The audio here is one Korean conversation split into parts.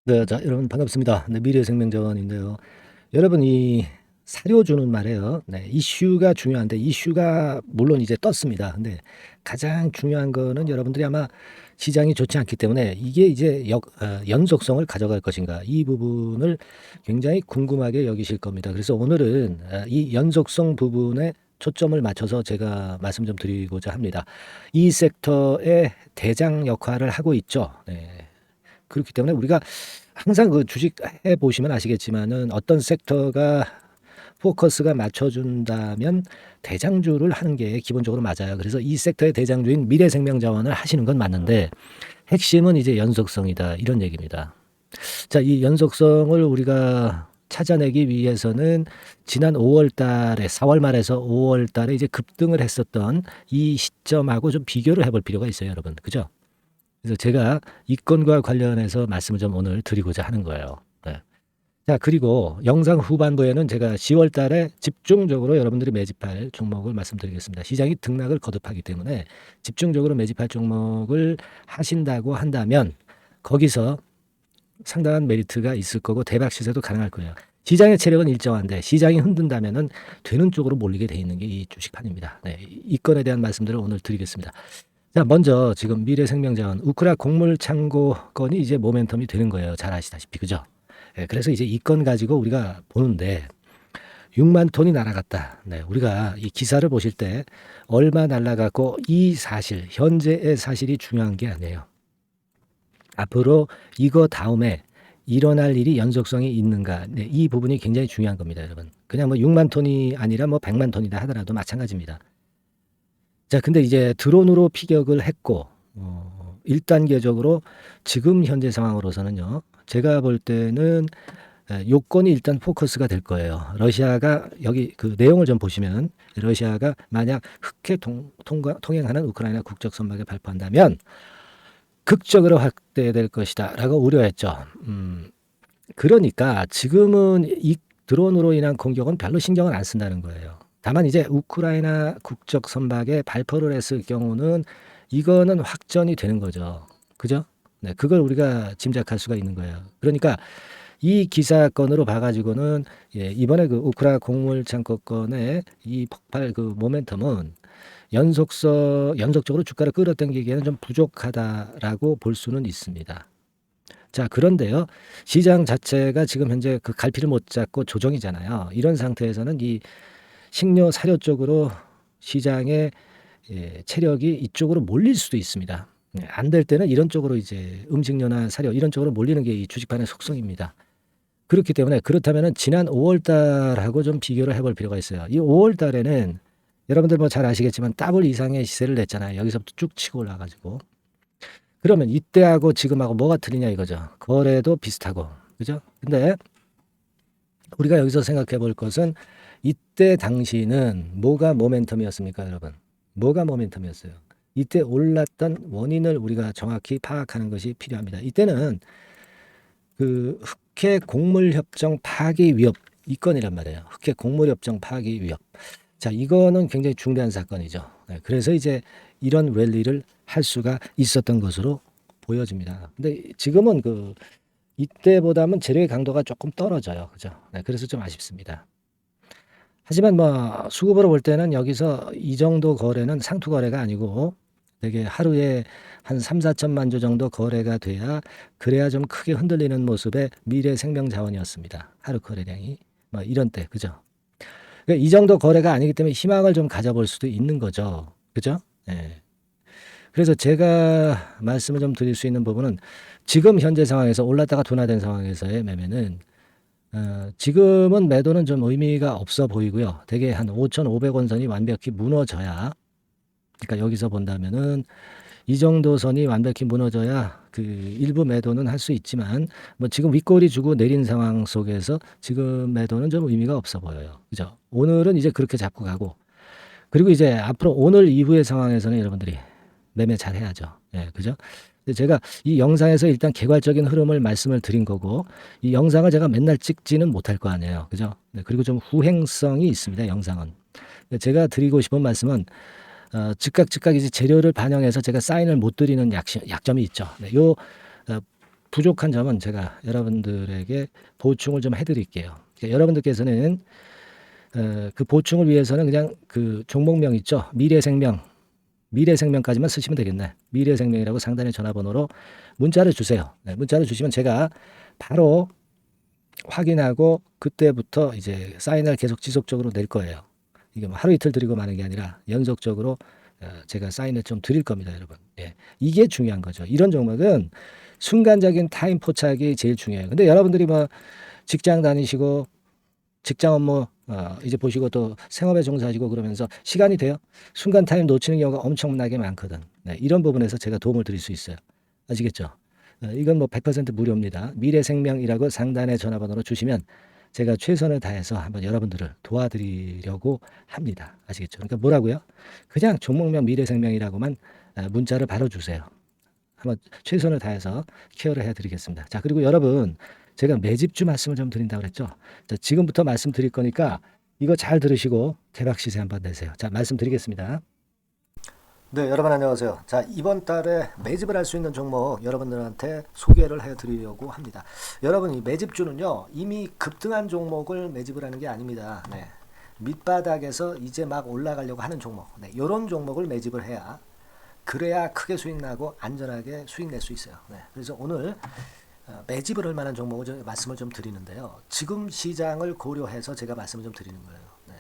네. 자 여러분 반갑습니다. 네 미래생명자원인데요. 여러분 이 사료주는 말이에요. 네 이슈가 중요한데 이슈가 물론 이제 떴습니다. 근데 가장 중요한 거는 여러분들이 아마 시장이 좋지 않기 때문에 이게 이제 연속성을 가져갈 것인가 이 부분을 굉장히 궁금하게 여기실 겁니다. 그래서 오늘은 이 연속성 부분에 초점을 맞춰서 제가 말씀 좀 드리고자 합니다. 이 섹터의 대장 역할을 하고 있죠. 네. 그렇기 때문에 우리가 항상 그 주식 해 보시면 아시겠지만은 어떤 섹터가 포커스가 맞춰준다면 대장주를 하는 게 기본적으로 맞아요. 그래서 이 섹터의 대장주인 미래생명자원을 하시는 건 맞는데 핵심은 이제 연속성이다 이런 얘기입니다. 자, 이 연속성을 우리가 찾아내기 위해서는 지난 5월 달에 4월 말에서 5월 달에 이제 급등을 했었던 이 시점하고 좀 비교를 해볼 필요가 있어요, 여러분. 그죠? 그래서 제가 이 건과 관련해서 말씀을 좀 오늘 드리고자 하는 거예요. 네. 자, 그리고 영상 후반부에는 제가 10월 달에 집중적으로 여러분들이 매집할 종목을 말씀드리겠습니다. 시장이 등락을 거듭하기 때문에 집중적으로 매집할 종목을 하신다고 한다면 거기서 상당한 메리트가 있을 거고 대박 시세도 가능할 거예요. 시장의 체력은 일정한데 시장이 흔든다면은 되는 쪽으로 몰리게 돼 있는 게 이 주식판입니다. 네, 이 건에 대한 말씀들을 오늘 드리겠습니다. 자, 먼저 지금 미래생명자원 우크라 곡물 창고 건이 이제 모멘텀이 되는 거예요. 잘 아시다시피 그죠? 예, 그래서 이제 이 건 가지고 우리가 보는데 6만 톤이 날아갔다. 네, 우리가 이 기사를 보실 때 얼마 날아갔고 이 사실 현재의 사실이 중요한 게 아니에요. 앞으로 이거 다음에 일어날 일이 연속성이 있는가? 네, 이 부분이 굉장히 중요한 겁니다, 여러분. 그냥 뭐 6만 톤이 아니라 뭐 100만 톤이다 하더라도 마찬가지입니다. 자, 근데 이제 드론으로 피격을 했고 1단계적으로 지금 현재 상황으로서는요. 제가 볼 때는 요건이 일단 포커스가 될 거예요. 러시아가 여기 그 내용을 좀 보시면 러시아가 만약 흑해 통행하는 우크라이나 국적 선박을 발포한다면 극적으로 확대될 것이다라고 우려했죠. 그러니까 지금은 이 드론으로 인한 공격은 별로 신경을 안 쓴다는 거예요. 다만 이제 우크라이나 국적 선박에 발포를 했을 경우는 이거는 확전이 되는 거죠. 그죠? 네, 그걸 우리가 짐작할 수가 있는 거예요. 그러니까 이 기사건으로 봐가지고는 예, 이번에 그 우크라 곡물 창고 건의 이 폭발 그 모멘텀은 연속적으로 주가를 끌어당기기에는 좀 부족하다라고 볼 수는 있습니다. 자, 그런데요. 시장 자체가 지금 현재 그 갈피를 못 잡고 조정이잖아요. 이런 상태에서는 이 식료 사료 쪽으로 시장의 체력이 이쪽으로 몰릴 수도 있습니다. 네, 안 될 때는 이런 쪽으로 이제 음식료나 사료 이런 쪽으로 몰리는 게 이 주식판의 속성입니다. 그렇기 때문에 그렇다면은 지난 5월 달하고 좀 비교를 해볼 필요가 있어요. 이 5월 달에는 여러분들 뭐 잘 아시겠지만 더블 이상의 시세를 냈잖아요. 여기서부터 쭉 치고 올라가지고. 그러면 이때하고 지금하고 뭐가 틀리냐 이거죠. 거래도 비슷하고. 그죠? 근데 우리가 여기서 생각해 볼 것은 이때 당시는 뭐가 모멘텀이었습니까, 여러분? 뭐가 모멘텀이었어요? 이때 올랐던 원인을 우리가 정확히 파악하는 것이 필요합니다. 이때는 그 흑해 곡물 협정 파기 위협 이 건이란 말이에요. 흑해 곡물 협정 파기 위협. 자, 이거는 굉장히 중대한 사건이죠. 네, 그래서 이제 이런 랠리를 할 수가 있었던 것으로 보여집니다. 근데 지금은 그 이때보다는 재료의 강도가 조금 떨어져요. 그죠? 네, 그래서 좀 아쉽습니다. 하지만 뭐 수급으로 볼 때는 여기서 이 정도 거래는 상투 거래가 아니고 되게 하루에 한 3, 4천만 주 정도 거래가 돼야 그래야 좀 크게 흔들리는 모습의 미래 생명 자원이었습니다. 하루 거래량이 뭐 이런 때 그죠? 그러니까 이 정도 거래가 아니기 때문에 희망을 좀 가져볼 수도 있는 거죠. 그죠? 예. 그래서 제가 말씀을 좀 드릴 수 있는 부분은 지금 현재 상황에서 올랐다가 둔화된 상황에서의 매매는 지금은 매도는 좀 의미가 없어 보이고요. 대개 한 5,500원 선이 완벽히 무너져야 그러니까 여기서 본다면은 이 정도 선이 완벽히 무너져야 그 일부 매도는 할 수 있지만 뭐 지금 윗꼬리 주고 내린 상황 속에서 지금 매도는 좀 의미가 없어 보여요. 그죠? 오늘은 이제 그렇게 잡고 가고 그리고 이제 앞으로 오늘 이후의 상황에서는 여러분들이 매매 잘 해야죠. 예, 그죠? 근데 제가 이 영상에서 일단 개괄적인 흐름을 말씀을 드린 거고 이 영상을 제가 맨날 찍지는 못할 거 아니에요. 그죠? 네, 그리고 좀 후행성이 있습니다. 영상은. 제가 드리고 싶은 말씀은 즉각 이제 재료를 반영해서 제가 사인을 못 드리는 약점이 있죠. 네, 요 부족한 점은 제가 여러분들에게 보충을 좀 해드릴게요. 그러니까 여러분들께서는 그 보충을 위해서는 그냥 그 종목명 있죠. 미래생명까지만 쓰시면 되겠네. 미래생명이라고 상단의 전화번호로 문자를 주세요. 네, 문자를 주시면 제가 바로 확인하고 그때부터 이제 사인을 계속 지속적으로 낼 거예요. 이게 뭐 하루 이틀 드리고 마는 게 아니라 연속적으로 제가 사인을 좀 드릴 겁니다, 여러분. 예. 이게 중요한 거죠. 이런 종목은 순간적인 타임 포착이 제일 중요해요. 근데 여러분들이 뭐 직장 다니시고 직장 업무 이제 보시고 또 생업에 종사하시고 그러면서 시간이 돼요. 순간 타임 놓치는 경우가 엄청나게 많거든. 네, 이런 부분에서 제가 도움을 드릴 수 있어요. 아시겠죠? 이건 뭐 100% 무료입니다. 미래생명이라고 상단의 전화번호로 주시면 제가 최선을 다해서 한번 여러분들을 도와드리려고 합니다. 아시겠죠? 그러니까 뭐라고요? 그냥 종목명 미래생명이라고만 문자를 바로 주세요. 한번 최선을 다해서 케어를 해드리겠습니다. 자, 그리고 여러분, 제가 매집주 말씀을 좀 드린다고 그랬죠. 자, 지금부터 말씀드릴 거니까 이거 잘 들으시고 개박 시세 한번 내세요. 자, 말씀드리겠습니다. 네, 여러분 안녕하세요. 자, 이번 달에 매집을 할 수 있는 종목 여러분들한테 소개를 해드리려고 합니다. 여러분, 이 매집주는요, 이미 급등한 종목을 매집을 하는 게 아닙니다. 네, 밑바닥에서 이제 막 올라가려고 하는 종목, 네, 이런 종목을 매집을 해야 그래야 크게 수익 나고 안전하게 수익 낼 수 있어요. 네, 그래서 오늘 매집을 할 만한 종목을 말씀을 좀 드리는데요. 지금 시장을 고려해서 제가 말씀을 좀 드리는 거예요. 네,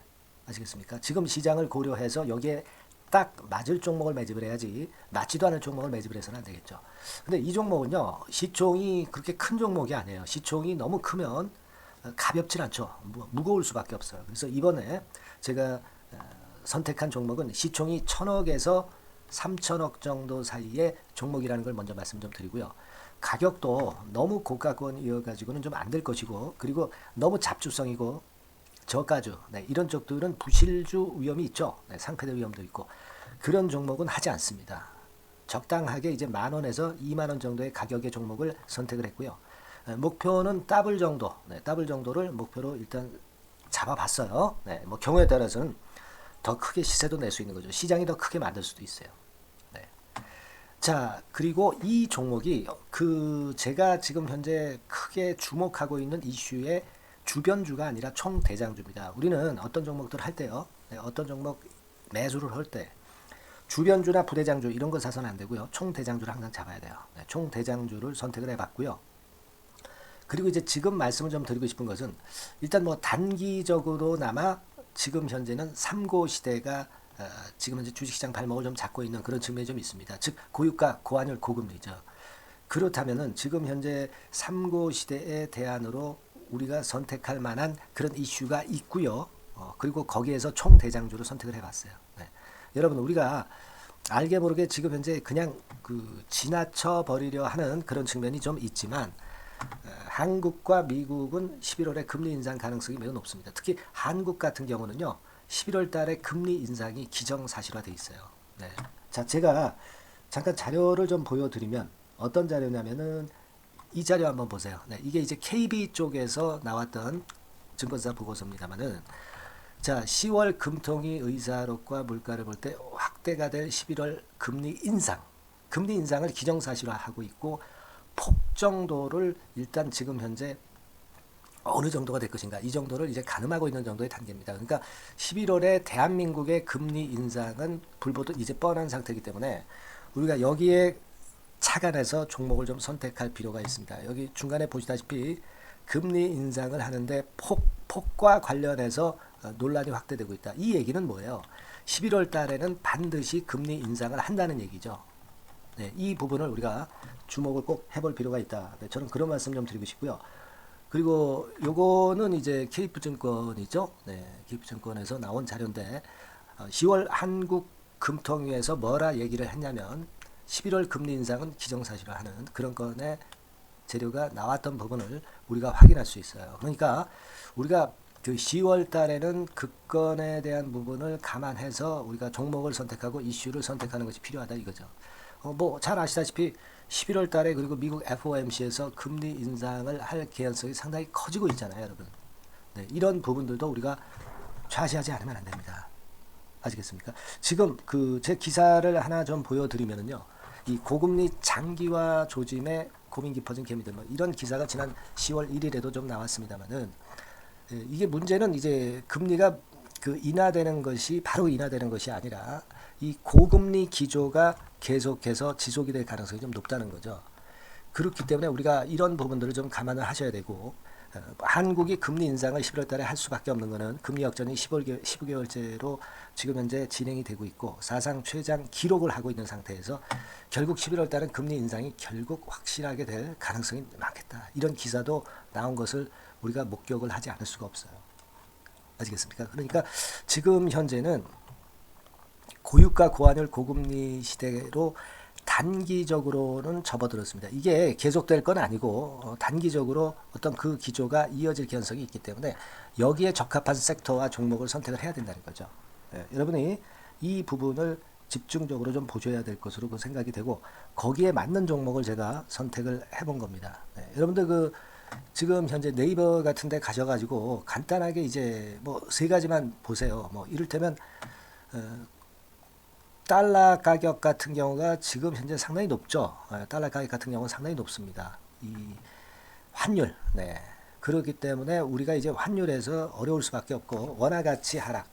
아시겠습니까? 지금 시장을 고려해서 여기에 딱 맞을 종목을 매집을 해야지 맞지도 않을 종목을 매집을 해서는 안 되겠죠. 근데 이 종목은요, 시총이 그렇게 큰 종목이 아니에요. 시총이 너무 크면 가볍진 않죠. 무거울 수밖에 없어요. 그래서 이번에 제가 선택한 종목은 시총이 1000억에서 3000억 정도 사이의 종목이라는 걸 먼저 말씀 좀 드리고요. 가격도 너무 고가권이어가지고는 좀 안 될 것이고, 그리고 너무 잡주성이고 저가주, 네, 이런 쪽들은 부실주 위험이 있죠. 네, 상패될 위험도 있고 그런 종목은 하지 않습니다. 적당하게 이제 10,000원에서 20,000원 정도의 가격의 종목을 선택을 했고요. 목표는 더블 정도, 네, 더블 정도를 목표로 일단 잡아봤어요. 네, 뭐 경우에 따라서는 더 크게 시세도 낼 수 있는 거죠. 시장이 더 크게 만들 수도 있어요. 네. 자, 그리고 이 종목이 제가 지금 현재 크게 주목하고 있는 이슈의 주변주가 아니라 총대장주입니다. 우리는 어떤 종목들 할 때요, 네, 어떤 종목 매수를 할 때 주변주나 부대장주 이런 거 사서는 안 되고요. 총대장주를 항상 잡아야 돼요. 네, 총대장주를 선택을 해봤고요. 그리고 이제 지금 말씀을 좀 드리고 싶은 것은 일단 뭐 단기적으로나마 지금 현재는 3고 시대가 지금 현재 주식시장 발목을 좀 잡고 있는 그런 측면이 좀 있습니다. 즉 고유가, 고환율, 고금리죠. 그렇다면은 지금 현재 3고 시대의 대안으로 우리가 선택할 만한 그런 이슈가 있고요. 그리고 거기에서 총대장주를 선택을 해봤어요. 네. 여러분, 우리가 알게 모르게 지금 현재 그냥 지나쳐 버리려 하는 그런 측면이 좀 있지만 한국과 미국은 11월에 금리 인상 가능성이 매우 높습니다. 특히 한국 같은 경우는요, 11월 달에 금리 인상이 기정사실화돼 있어요. 네. 자, 제가 잠깐 자료를 좀 보여드리면 어떤 자료냐면은 이 자료 한번 보세요. 네, 이게 이제 KB 쪽에서 나왔던 증권사 보고서입니다만은, 자, 10월 금통위 의사록과 물가를 볼 때 확대가 될 11월 금리 인상을 기정사실화하고 있고, 폭 정도를 일단 지금 현재 어느 정도가 될 것인가, 이 정도를 이제 가늠하고 있는 정도의 단계입니다. 그러니까 11월에 대한민국의 금리 인상은 불보듯 이제 뻔한 상태이기 때문에 우리가 여기에 착안해서 종목을 좀 선택할 필요가 있습니다. 여기 중간에 보시다시피 금리 인상을 하는데 폭과 관련해서 논란이 확대되고 있다. 이 얘기는 뭐예요? 11월 달에는 반드시 금리 인상을 한다는 얘기죠. 네, 이 부분을 우리가 주목을 꼭 해볼 필요가 있다. 네, 저는 그런 말씀 좀 드리고 싶고요. 그리고 요거는 이제 KF증권이죠. 네, KF증권에서 나온 자료인데 10월 한국 금통위에서 뭐라 얘기를 했냐면 11월 금리 인상은 기정사실화하는 그런 건의 재료가 나왔던 부분을 우리가 확인할 수 있어요. 그러니까 우리가 10월 달에는 급건에 대한 부분을 감안해서 우리가 종목을 선택하고 이슈를 선택하는 것이 필요하다 이거죠. 뭐 잘 아시다시피 11월 달에 그리고 미국 FOMC에서 금리 인상을 할 개연성이 상당히 커지고 있잖아요, 여러분. 네, 이런 부분들도 우리가 좌시하지 않으면 안 됩니다. 아시겠습니까? 지금 제 기사를 하나 좀 보여드리면은요, 이 고금리 장기화 조짐의 고민 깊어진 개미들 뭐 이런 기사가 지난 10월 1일에도 좀 나왔습니다만은 이게 문제는 이제 금리가 그 인하되는 것이 바로 인하되는 것이 아니라 이 고금리 기조가 계속해서 지속이 될 가능성이 좀 높다는 거죠. 그렇기 때문에 우리가 이런 부분들을 좀 감안을 하셔야 되고 한국이 금리 인상을 11월 달에 할 수밖에 없는 것은 금리 역전이 15개월째로 지금 현재 진행이 되고 있고 사상 최장 기록을 하고 있는 상태에서 결국 11월 달은 금리 인상이 결국 확실하게 될 가능성이 많겠다. 이런 기사도 나온 것을 우리가 목격을 하지 않을 수가 없어요. 아시겠습니까? 그러니까 지금 현재는 고유가 고환율 고금리 시대로 단기적으로는 접어들었습니다. 이게 계속될 건 아니고 단기적으로 어떤 그 기조가 이어질 가능성이 있기 때문에 여기에 적합한 섹터와 종목을 선택을 해야 된다는 거죠. 여러분이 이 부분을 집중적으로 좀 보셔야 될 것으로 그 생각이 되고 거기에 맞는 종목을 제가 선택을 해본 겁니다. 여러분들 그 지금 현재 네이버 같은 데 가셔가지고 간단하게 이제 뭐 세 가지만 보세요. 뭐 이를테면 달러 가격 같은 경우가 지금 현재 상당히 높죠. 달러 가격 같은 경우는 상당히 높습니다. 이 환율, 네. 그렇기 때문에 우리가 이제 환율에서 어려울 수밖에 없고 원화 가치 하락,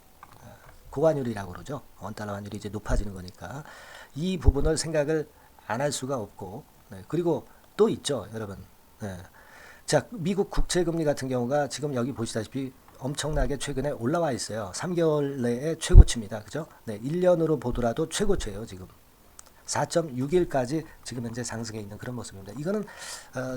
고환율이라고 그러죠. 원달러 환율이 이제 높아지는 거니까 이 부분을 생각을 안 할 수가 없고, 네. 그리고 또 있죠, 여러분. 네. 자, 미국 국채금리 같은 경우가 지금 여기 보시다시피 엄청나게 최근에 올라와 있어요. 3개월 내에 최고치입니다. 그죠? 네, 1년으로 보더라도 최고치예요, 지금. 4.61까지 지금 현재 상승해 있는 그런 모습입니다. 이거는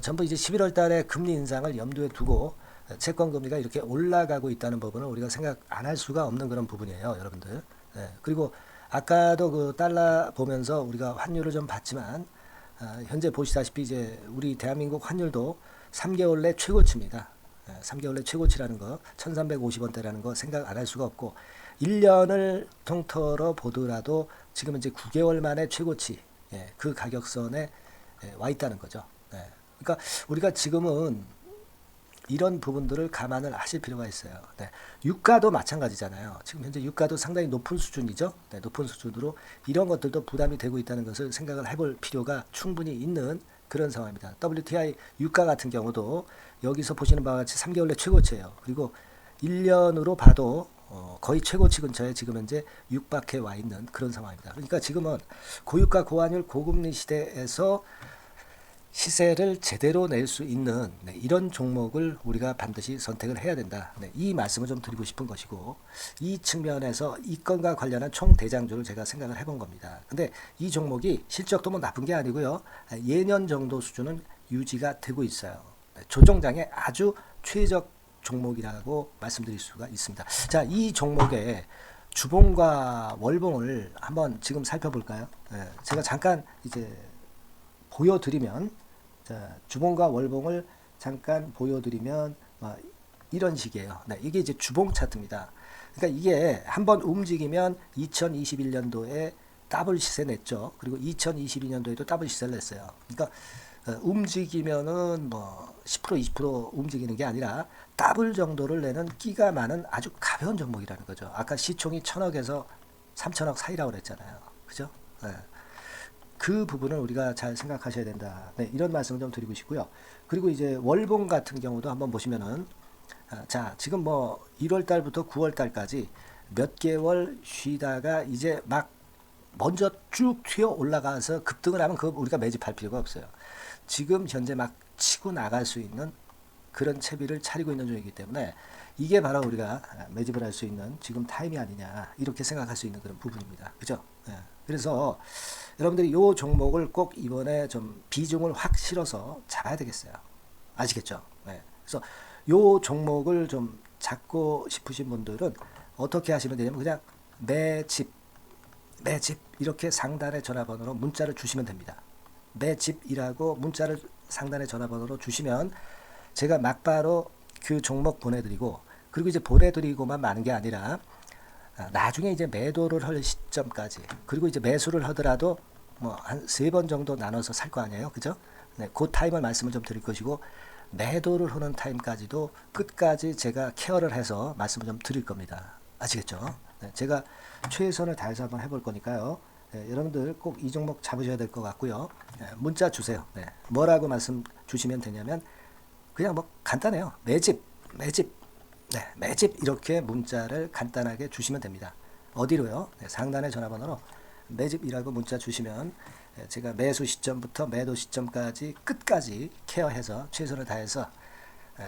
전부 이제 11월 달에 금리 인상을 염두에 두고 채권 금리가 이렇게 올라가고 있다는 부분을 우리가 생각 안 할 수가 없는 그런 부분이에요, 여러분들. 네, 그리고 아까도 그 달러 보면서 우리가 환율을 좀 봤지만 현재 보시다시피 이제 우리 대한민국 환율도 3개월 내 최고치입니다. 3개월 내 최고치라는 거 1350원대라는 거 생각 안 할 수가 없고 1년을 통틀어 보더라도 지금 이제 9개월 만에 최고치 그 가격선에 와 있다는 거죠. 그러니까 우리가 지금은 이런 부분들을 감안을 하실 필요가 있어요. 유가도 마찬가지잖아요. 지금 현재 유가도 상당히 높은 수준이죠. 높은 수준으로 이런 것들도 부담이 되고 있다는 것을 생각을 해볼 필요가 충분히 있는 그런 상황입니다. WTI 유가 같은 경우도 여기서 보시는 바와 같이 3개월 내 최고치예요. 그리고 1년으로 봐도 거의 최고치 근처에 지금 현재 육박해 와 있는 그런 상황입니다. 그러니까 지금은 고유가 고환율 고금리 시대에서 시세를 제대로 낼 수 있는 이런 종목을 우리가 반드시 선택을 해야 된다. 이 말씀을 좀 드리고 싶은 것이고 이 측면에서 이 건과 관련한 총 대장주를 제가 생각을 해본 겁니다. 근데 이 종목이 실적도 뭐 나쁜 게 아니고요. 예년 정도 수준은 유지가 되고 있어요. 조정장의 아주 최적 종목이라고 말씀드릴 수가 있습니다. 자, 이 종목의 주봉과 월봉을 한번 지금 살펴볼까요? 제가 잠깐 이제 보여드리면 자, 주봉과 월봉을 잠깐 보여드리면 이런 식이에요. 이게 이제 주봉 차트입니다. 그러니까 이게 한번 움직이면 2021년도에 더블 시세 냈죠. 그리고 2022년도에도 더블 시세를 냈어요. 그러니까 움직이면은 뭐 10% 20% 움직이는 게 아니라 더블 정도를 내는 끼가 많은 아주 가벼운 종목이라는 거죠. 아까 시총이 1000억에서 3000억 사이라고 그랬잖아요. 그죠? 그 부분을 우리가 잘 생각하셔야 된다. 이런 말씀을 좀 드리고 싶고요. 그리고 이제 월봉 같은 경우도 한번 보시면은 자, 지금 뭐 1월 달부터 9월 달까지 몇 개월 쉬다가 이제 막 먼저 쭉 튀어 올라가서 급등을 하면 그거 우리가 매집할 필요가 없어요. 지금 현재 막 치고 나갈 수 있는 그런 채비를 차리고 있는 중이기 때문에 이게 바로 우리가 매집을 할 수 있는 지금 타임이 아니냐 이렇게 생각할 수 있는 그런 부분입니다. 그죠? 그래서 여러분들이 이 종목을 꼭 이번에 좀 비중을 확 실어서 잡아야 되겠어요. 아시겠죠? 그래서 이 종목을 좀 잡고 싶으신 분들은 어떻게 하시면 되냐면 그냥 매집 이렇게 상단의 전화번호로 문자를 주시면 됩니다. 매집이라고 문자를 상단의 전화번호로 주시면 제가 막바로 그 종목 보내드리고 그리고 이제 보내드리고만 마는 게 아니라 나중에 이제 매도를 할 시점까지 그리고 이제 매수를 하더라도 뭐 한 3번 정도 나눠서 살 거 아니에요. 그죠? 그 타임을 말씀을 좀 드릴 것이고 매도를 하는 타임까지도 끝까지 제가 케어를 해서 말씀을 좀 드릴 겁니다. 아시겠죠? 제가 최선을 다해서 한번 해볼 거니까요. 네, 여러분들 꼭 이 종목 잡으셔야 될 것 같고요. 네, 문자 주세요. 네, 뭐라고 말씀 주시면 되냐면 그냥 뭐 간단해요. 매집, 매집, 네, 매집 이렇게 문자를 간단하게 주시면 됩니다. 어디로요? 네, 상단의 전화번호로 매집이라고 문자 주시면 제가 매수 시점부터 매도 시점까지 끝까지 케어해서 최선을 다해서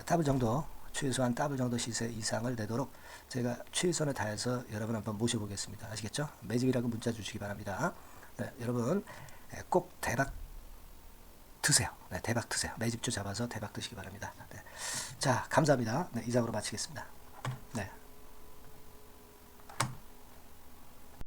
더블 정도, 최소한 더블 정도 시세 이상을 내도록 제가 최선을 다해서 여러분 한번 모셔보겠습니다. 아시겠죠? 매집이라고 문자 주시기 바랍니다. 네, 여러분 꼭 대박 드세요. 네, 대박 드세요. 매집주 잡아서 대박 드시기 바랍니다. 네. 자, 감사합니다. 네, 이상으로 마치겠습니다.